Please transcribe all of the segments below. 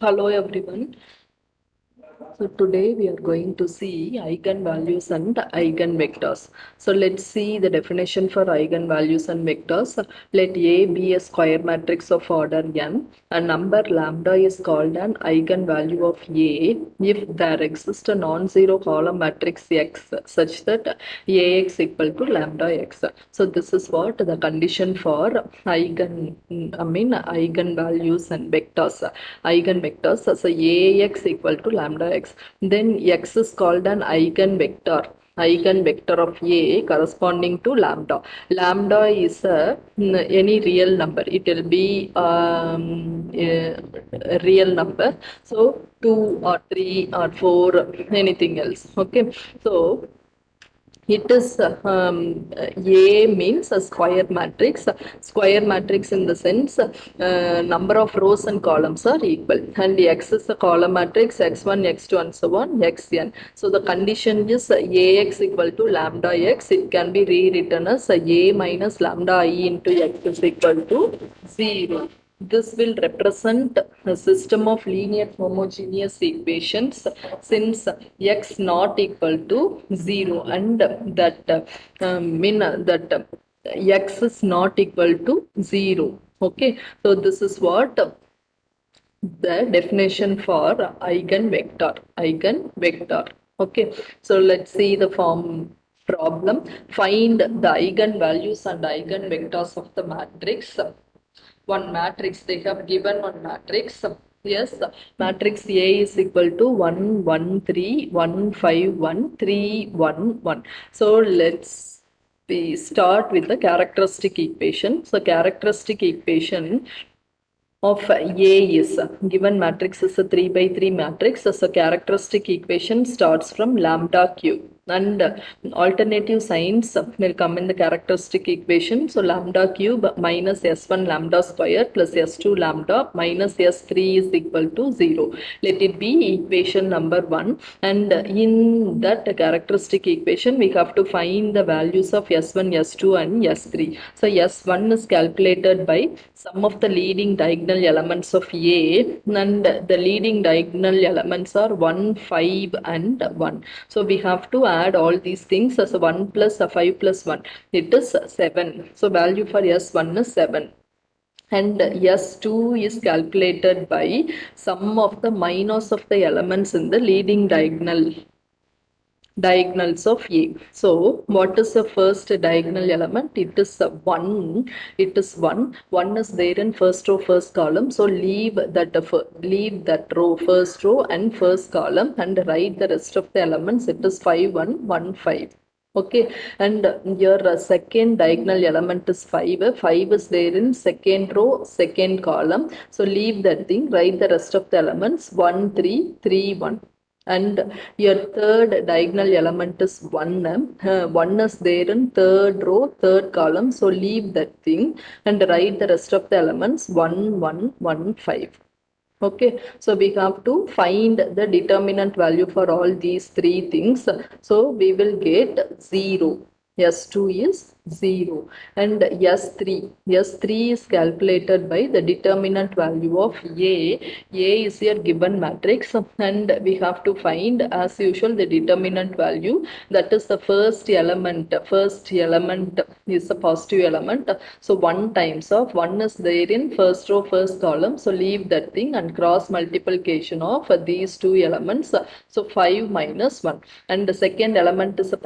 Hello everyone. So today we are going to see eigenvalues and eigenvectors. So let's see the definition for eigenvalues and vectors. Let A be a square matrix of order n. A number lambda is called an eigenvalue of A if there exists a non-zero column matrix X such that Ax equal to lambda x. So this is what the condition for eigenvalues and vectors. Eigenvectors. So Ax equal to lambda x. Then x is called an eigenvector of A corresponding to lambda. Lambda is any real number. It will be a real number. So 2 or 3 or 4, anything else. Okay. So it is A means a square matrix. Square matrix in the sense number of rows and columns are equal, and X is a column matrix, x1, x2, and so on, xn. So the condition is Ax equal to lambda x. It can be rewritten as A minus lambda I into x is equal to 0. This will represent a system of linear homogeneous equations since x not equal to 0 and that x is not equal to 0. Okay, so this is what the definition for eigenvector. Okay, so let's see the form problem. Find the eigenvalues and eigenvectors of the matrix. One matrix, they have given one matrix. Yes, matrix A is equal to 1 1 3 1 5 1 3 1 1. So let's we start with the characteristic equation. So characteristic equation of A is given matrix is a 3 by 3 matrix. So characteristic equation starts from lambda cube, and alternative signs will come in the characteristic equation. So lambda cube minus s1 lambda square plus s2 lambda minus s3 is equal to 0. Let it be equation number 1, and in that characteristic equation we have to find the values of s1, s2 and s3. So s1 is calculated by sum of the leading diagonal elements of A, and the leading diagonal elements are 1, 5 and 1. So we have to add all these things as 1 plus 5 plus 1. It is 7. So value for S1 is 7. And S2 is calculated by sum of the minus of the elements in the leading diagonals of A. So what is the first diagonal element? It is 1. It is 1. 1 is there in first row, first column. So leave that row, first row and first column, and write the rest of the elements. It is 5 1 1 5. Okay, and your second diagonal element is 5. 5 is there in second row, second column. So leave that thing, write the rest of the elements 1 3 3 1. And your third diagonal element is 1. 1 is there in third row, third column. So leave that thing and write the rest of the elements 1 1 1 5. Okay, so we have to find the determinant value for all these three things. So we will get 0. S2 is 0, and S3 is calculated by the determinant value of A. A is your given matrix, and we have to find as usual the determinant value, that is the first element is a positive element. So 1 times of 1 is there in first row, first column. So leave that thing and cross multiplication of these two elements. So 5 minus 1, and the second element is a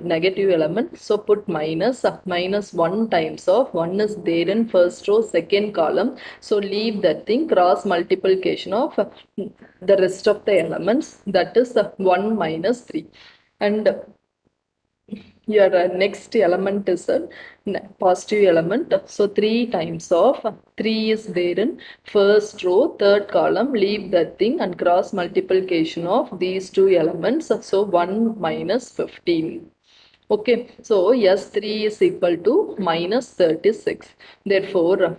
negative element. So put minus 1 times of 1 is there in first row, second column. So leave that thing, cross multiplication of the rest of the elements, that is 1 minus 3. And your next element is a positive element. So 3 times of 3 is there in first row, third column. Leave that thing and cross multiplication of these two elements. So 1 minus 15. Okay, so S3 is equal to minus 36. Therefore,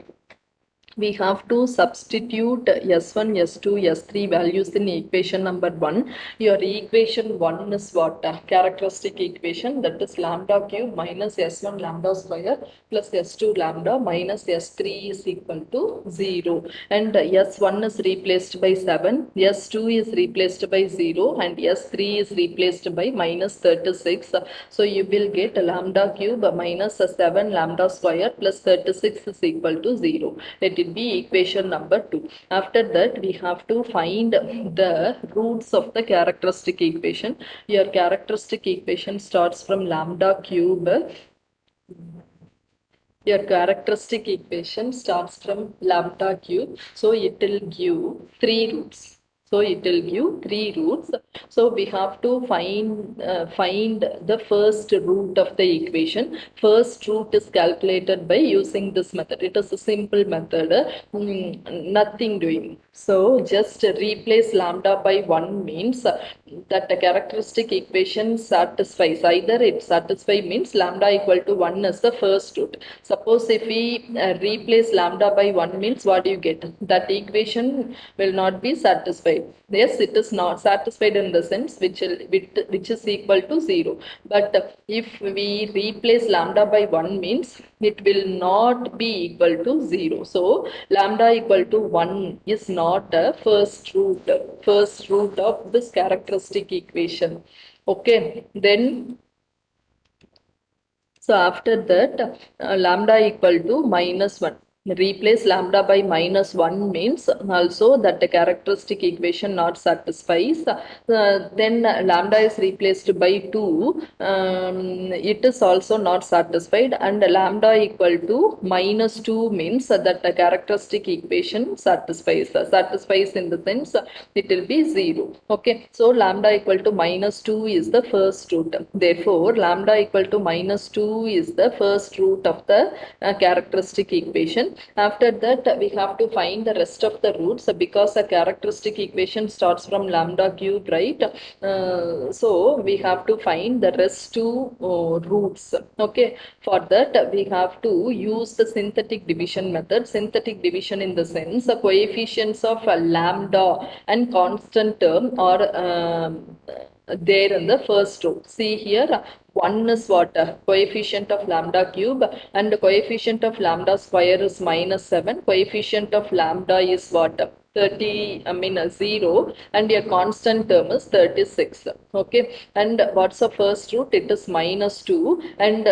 we have to substitute s1, s2, s3 values in equation number 1. Your equation 1 is what? Characteristic equation, that is lambda cube minus s1 lambda square plus s2 lambda minus s3 is equal to 0. And s1 is replaced by 7, s2 is replaced by 0, and s3 is replaced by minus 36. So you will get lambda cube minus 7 lambda square plus 36 is equal to 0. Let it be equation number 2. After that, we have to find the roots of the characteristic equation. Your characteristic equation starts from lambda cube. Your characteristic equation starts from lambda cube. So it will give three roots. So it will give three roots. So we have to find the first root of the equation. First root is calculated by using this method. It is a simple method, nothing doing. So just replace lambda by 1 means that the characteristic equation satisfies. Either it satisfies means lambda equal to 1 is the first root. Suppose if we replace lambda by 1 means what do you get? That equation will not be satisfied. Yes, it is not satisfied in the sense which is equal to 0. But if we replace lambda by 1 means it will not be equal to 0. So lambda equal to 1 is not a first root of this characteristic equation. Okay, then so after that, lambda equal to minus 1. Replace lambda by minus 1 means also that the characteristic equation not satisfies. Then lambda is replaced by 2. It is also not satisfied, and lambda equal to minus 2 means that the characteristic equation satisfies. Satisfies in the sense it will be 0. Okay, so lambda equal to minus 2 is the first root. Therefore, lambda equal to minus 2 is the first root of the characteristic equation. After that, we have to find the rest of the roots because a characteristic equation starts from lambda cube, right? So we have to find the rest two roots. Okay, for that we have to use the synthetic division method. Synthetic division in the sense the coefficients of lambda and constant term are there in the first row. See here, 1 is what? Coefficient of lambda cube, and the coefficient of lambda square is minus 7. Coefficient of lambda is what? 0, and your constant term is 36. Okay, and what's the first root? It is minus 2, and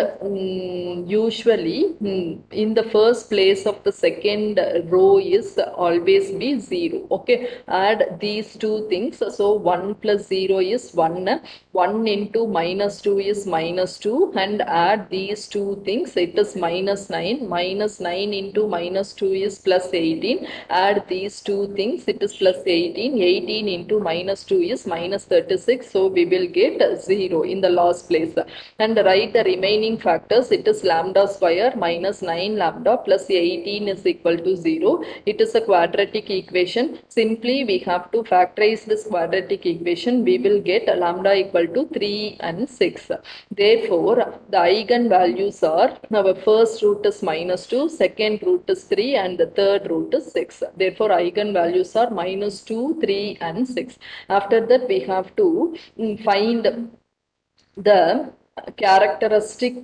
usually in the first place of the second row is always be 0. Okay, add these two things. So 1 plus 0 is 1. 1 into minus 2 is minus 2, and add these two things, it is minus 9. Minus 9 into minus 2 is plus 18. Add these two things, it is plus 18. 18 into minus 2 is minus 36. So we will get 0 in the last place. And write the remaining factors. It is lambda square minus 9 lambda plus 18 is equal to 0. It is a quadratic equation. Simply we have to factorize this quadratic equation. We will get lambda equal to 3 and 6. Therefore, the eigen values are, our first root is minus 2, second root is 3, and the third root is 6. Therefore, eigen values are minus 2, 3 and 6. After that, we have to find the characteristic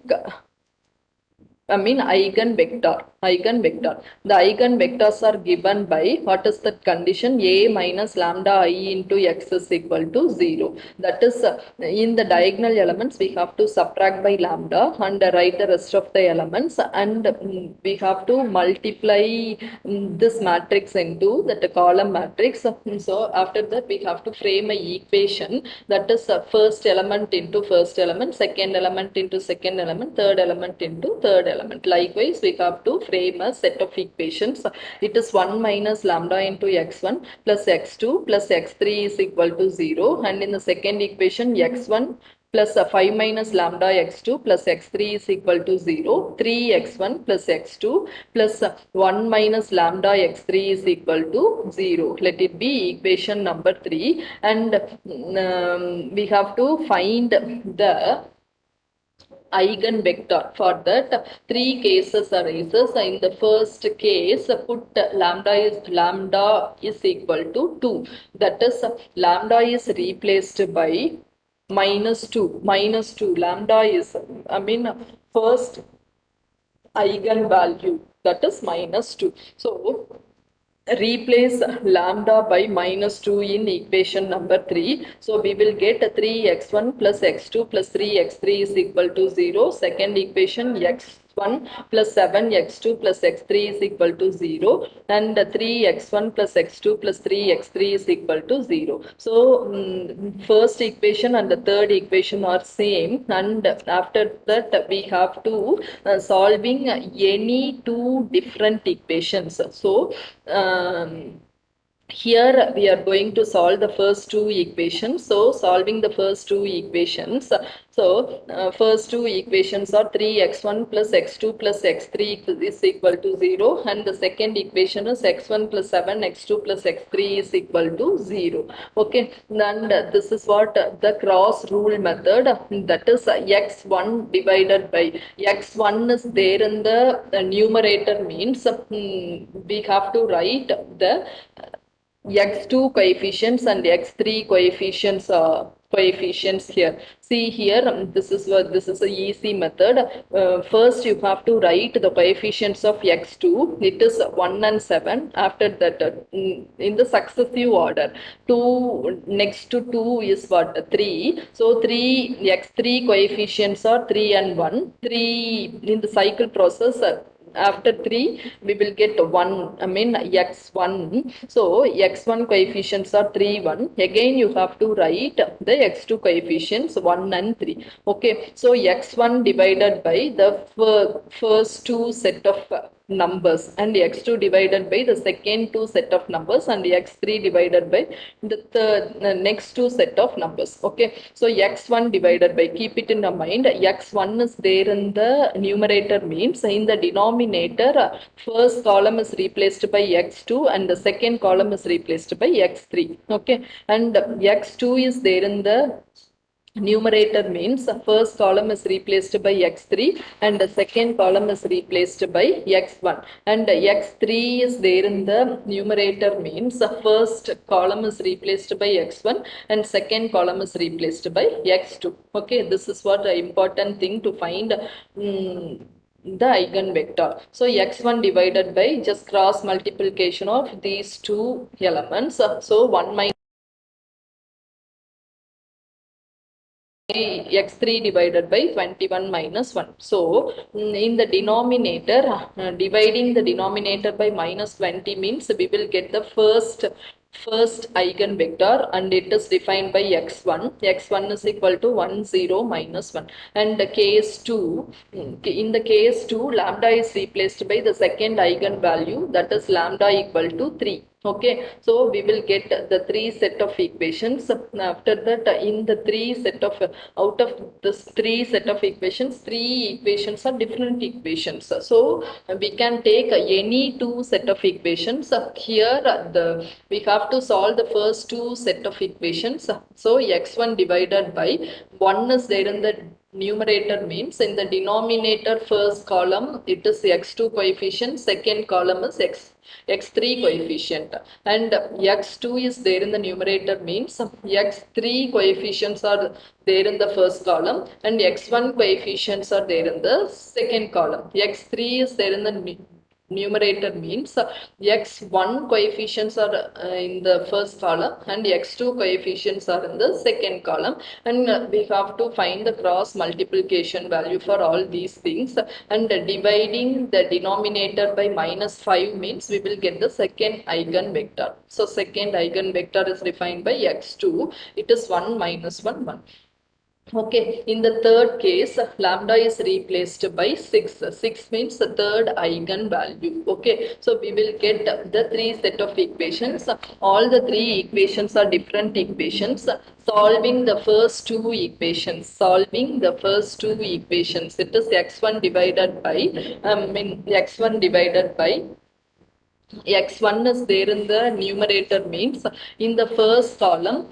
eigenvector. Eigenvector. The eigenvectors are given by what is that condition? A minus lambda I into x is equal to 0. That is, in the diagonal elements, we have to subtract by lambda and write the rest of the elements, and we have to multiply this matrix into that column matrix. So after that, we have to frame a equation, that is first element into first element, second element into second element, third element into third element. Likewise, we have to frame a set of equations. It is 1 minus lambda into x1 plus x2 plus x3 is equal to 0. And in the second equation, x1 plus 5 minus lambda x2 plus x3 is equal to 0. 3x1 plus x2 plus 1 minus lambda x3 is equal to 0. Let it be equation number 3. And we have to find the eigenvector. For that, three cases arises. In the first case, put lambda is equal to 2. That is, lambda is replaced by minus 2. Minus 2. Lambda is, first eigenvalue, that is minus 2. So replace lambda by minus 2 in equation number 3. So we will get 3x1 plus x2 plus 3x3 is equal to 0. Second equation, x1 plus 7x2 plus x3 is equal to 0, and 3x1 plus x2 plus 3x3 is equal to 0. So first equation and the third equation are same, and after that we have to solving any two different equations. So here we are going to solve the first two equations. So solving the first two equations. So first two equations are 3x1 plus x2 plus x3 is equal to 0, and the second equation is x1 plus 7x2 plus x3 is equal to 0. Okay, and this is what the cross rule method, that is x1 divided by x1 is there in the numerator, means we have to write the x2 coefficients and x3 coefficients here. See here, this is a easy method. First you have to write the coefficients of x2. It is 1 and 7. After that, in the successive order, 2 next to 2 is what, 3. So 3 x3 coefficients are 3 and 1. 3 in the cycle process. After 3 we will get 1, x1. So x1 coefficients are 3, 1. Again you have to write the x2 coefficients 1 and 3. Okay, so x1 divided by the first two set of numbers, and x2 divided by the second two set of numbers, and x3 divided by the next two set of numbers. Okay, so x1 divided by, keep it in the mind, x1 is there in the numerator, means in the denominator first column is replaced by x2 and the second column is replaced by x3. Okay, and x2 is there in the numerator, means first column is replaced by x3 and the second column is replaced by x1, and x3 is there in the numerator, means first column is replaced by x1 and second column is replaced by x2. Okay, this is what the important thing to find the eigenvector. So x1 divided by just cross multiplication of these two elements. So 1 minus x3 divided by 21 minus 1. So in the denominator, dividing the denominator by minus 20 means we will get the first eigenvector, and it is defined by x1. x1 is equal to 1, 0, minus 1. And the case 2, in the case 2, lambda is replaced by the second eigenvalue, that is lambda equal to 3. Okay, so we will get the three set of equations. After that, in the three set of, out of this three set of equations, three equations are different equations. So we can take any two set of equations. Here we have to solve the first two set of equations. So x1 divided by 1 is there in the numerator, means in the denominator first column it is x2 coefficient, second column is x3 coefficient, and x2 is there in the numerator, means x3 coefficients are there in the first column and x1 coefficients are there in the second column. x3 is there in the numerator, means x1 coefficients are in the first column and x2 coefficients are in the second column, and we have to find the cross multiplication value for all these things, and dividing the denominator by minus 5 means we will get the second eigenvector. So second eigenvector is defined by x2. It is 1 minus 1, 1. Okay, in the third case, lambda is replaced by 6. 6 means the third eigenvalue. Okay, so we will get the three set of equations. All the three equations are different equations. Solving the first two equations. Solving the first two equations. It is x1 divided by, x1 divided by x1 is there in the numerator, means in the first column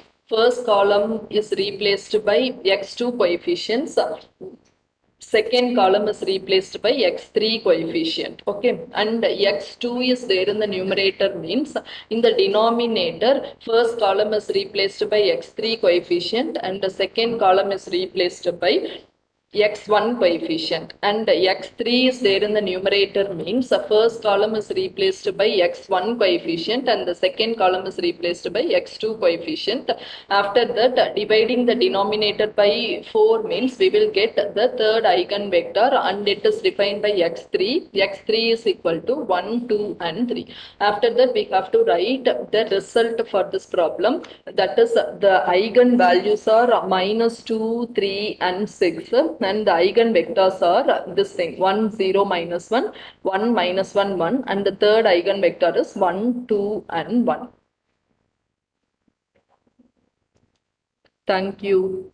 is replaced by x2 coefficients. second column is replaced by x3 coefficient, okay, and x2 is there in the numerator, means in the denominator first column is replaced by x3 coefficient and the second column is replaced by x1 coefficient, and x3 is there in the numerator, means the first column is replaced by x1 coefficient and the second column is replaced by x2 coefficient. After that, dividing the denominator by 4 means we will get the third eigenvector and it is defined by x3. x3 is equal to 1, 2 and 3. After that, we have to write the result for this problem, that is the eigenvalues are minus 2, 3 and 6, and the eigenvectors are this thing 1, 0, minus 1, 1, minus 1, 1, and the third eigenvector is 1, 2 and 1. Thank you.